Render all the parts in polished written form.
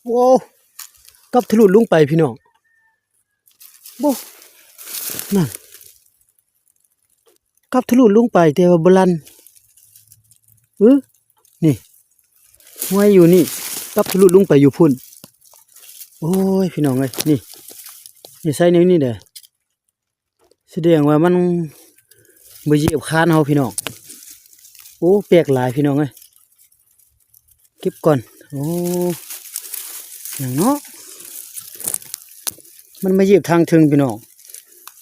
โอ้กับทะลุลงไปพี่น้องโบ้นั่นกับทะลุลงไปแต่ว่าบลันนี่ห้วยอยู่นี่กับทะลุลงไปอยู่พุ่นโอ้ยพี่น้องเอ้ยนี่ใส่นิ้วนี่เด้อแสดงว่ามันบ่เหยียบคานเฮาพี่น้องโอ้แปลกหลายพี่น้องเอ้ยเก็บก่อนโอ้อย่างเนาะมันมาเหยียบทางถึงพี่น้อง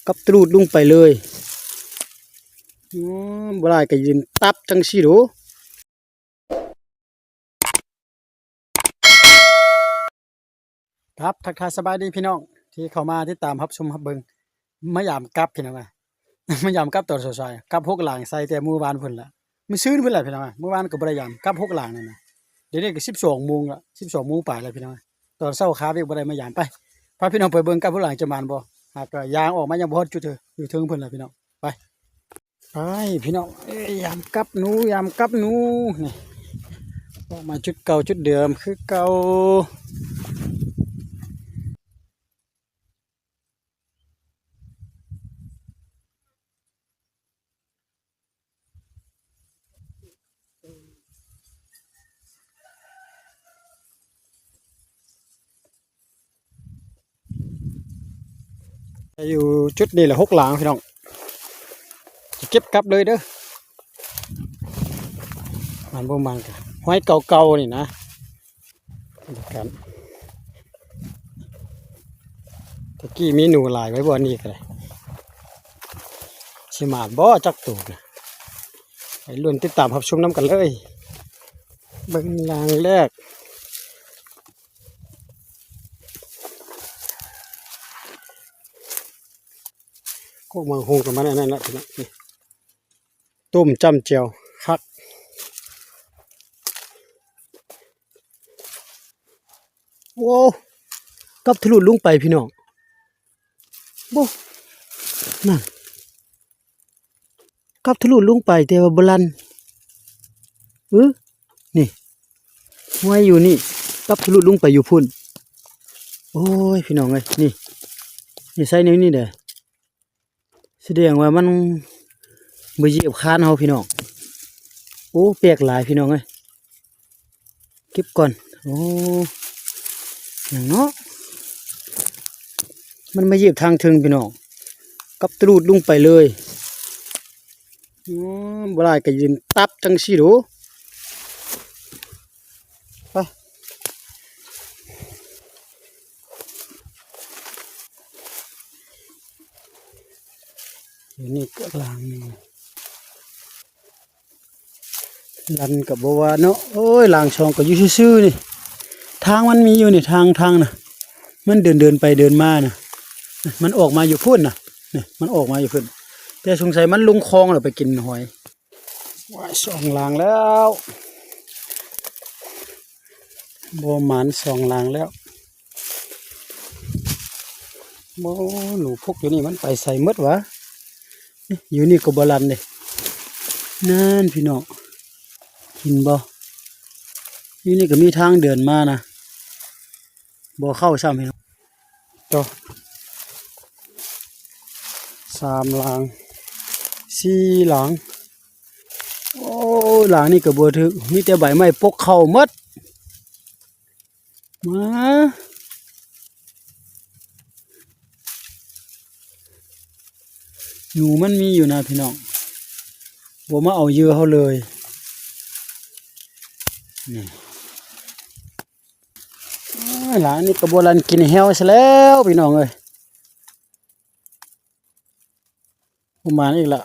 กับตรูดลงไปเลยบ่ได้ก็ยืนตับจังซี่โดครับทักทายสบายดีพี่น้องที่เข้ามาที่ตามรับชมรับเบิ่งมายามกับพี่น้องมายามกับตอนสายๆกับ6หลังใส่แต่มื้อวานพุ่นล่ะมื้อซื่นพุ่นล่ะพี่น้องมื้อวานก็บ่ได้ยามกับ6หลังนั่นน่ะเดี๋ยวนี้ก็ 12 โมงละ12 โมงปลายแล้วพี่น้องตอนเช้าค้าเวียกบ่ได้มายามไปพาพี่น้องไปเบิ่งกับ6หลังจะมานบ่หากก็ยางออกมายังบ่ฮอดจุดเถอะอยู่ถึงพุ่นล่ะพี่น้องไปพี่น้องยามกับหนูนี่ออกมาจุดเก่าจุดเดิมคือเก่าอยู่จุดนี้แหละ6หลังพี่น้องจะเก็บกลับเลยเด้อมันบ่มันกันห้อยเก่าๆนี่นะกันตะกี้มีหนูหลายไว้บ่นี่ก็ได้สิมาบ่จักตูนะไปลุ้นติดตามรับชมน้ำกันเลยเบิ่งหลังแรกก็มาโฮงกับมันนั่นแหละพี่น้องนี่ต้มจ้ำเจียวคักโอ้กับทะลุลงไปพี่น้องโบ้นั่นกับทะลุลงไปแต่ว่าบลันนี่ห้วยอยู่นี่กับทะลุลงไปอยู่พุ่นโอ้ยพี่น้องเอ้ยนี่ใส่นิ้วนี่เด้อแสดงว่ามันบ่เหยียบคานเฮาพี่น้องโอ้แปลกหลายพี่น้องเอ้ยเก็บก่อนโอ้อย่างเนาะมันมาเหยียบทางถึงพี่น้องกับตรูดลงไปเลยบ่ได้ก็ยืนตับจังซี่โดไปอยู่นี่ก็ลังลันกับบ่ว่าเนาะโอ้ยลางช่องก็อยู่ซื่อๆนี่ทางมันมีอยู่นี่ทางน่ะมันเดินไปเดินมาน่ะมันออกมาอยู่พุ่นน่ะนี่มันออกมาอยู่พุ่นแต่สงสัยมันลงคลองแล้วไปกินหอยว้ายสองลางแล้วบ่หมานสองลางแล้วโอ้หนูพกอยู่นี่มันไปใส่มดวะอยู่นี่ก็บลันเลยนั่นพี่น้องกินบ่อยู่นี่ก็มีทางเดินมานะบ่เข้าซ้ำพี่น้องต่อ3หลัง4หลังโอ้หลังนี่ก็บ่ถึกมีแต่ใบไม้ปกเข้าหมดมาหนูมันมีอยู่นะพี่น้องบ่มาเอาเยอะเขาเลยนี่หลานนี่กระบวนการกินแฮวซะแล้วพี่น้องเอ้ยประมาณอีกละ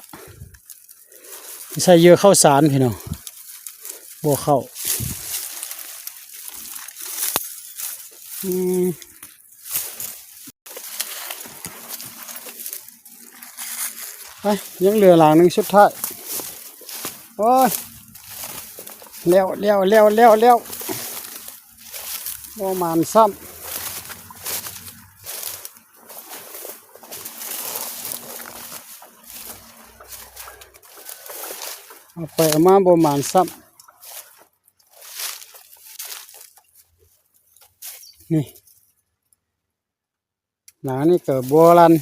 ใส่เยอะเข้าสารพี่น้องบ่เข้าไปยังเหลือหลังนึงสุดท้ายโอ้ยแล้วประมาณซ้ำเอาไปเอามาประมาณซ้ำ นี่หลังนี่ก็โบราณ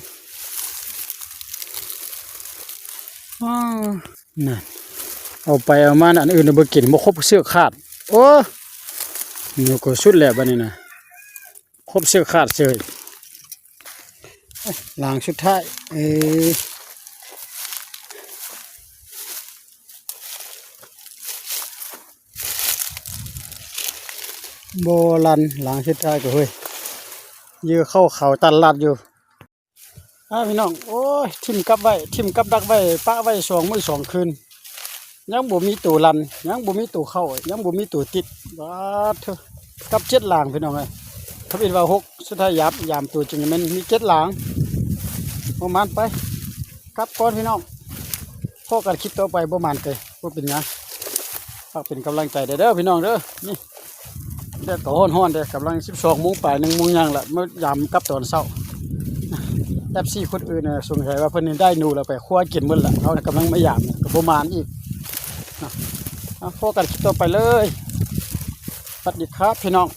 นั่นเอาไปเอามาอันอื่นบ่กินบ่ครบเสื้อขาดโอ้นี่ก็สุดแล้วบัดนี้นะครบเสื้อขาดเฉยหลังสุดท้ายโบราณหลังสุดท้ายก็เฮ้ยยื้อเข้าเขาตันลัดอยู่พี่น้องโอ้ยทิ่มกับไว้ทิ่มกับดักไว้ปะไว้2 มื้อ 2 คืนยังบ่มีตัวลันยังบ่มีตัวเข้ายังบ่มีตัวติดบาดเถอะกับ7หลังพี่น้องเอ้ยถ้าเป็นว่า6สุดท้ายยามตัวจริงมันมี7หลังประมาณไปกลับก่อนพี่น้องพอกันคลิปต่อไปประมาณเกยบ่เป็นหยังฝากเป็นกำลังใจเด้อพี่น้องเด้อนี่แดดก็ร้อนๆเด้อกำลัง12 โมงไป1 โมงยังละเมื่อยามกลับตอนเช้าFCคนอื่นน่ะสงสัยว่าเพิ่นได้หนูแล้วไปคั่วกินหมดละเขากำลังมายามก็บ่มานอีกพอกันคลิปต่อไปเลยสวัสดีครับพี่น้อง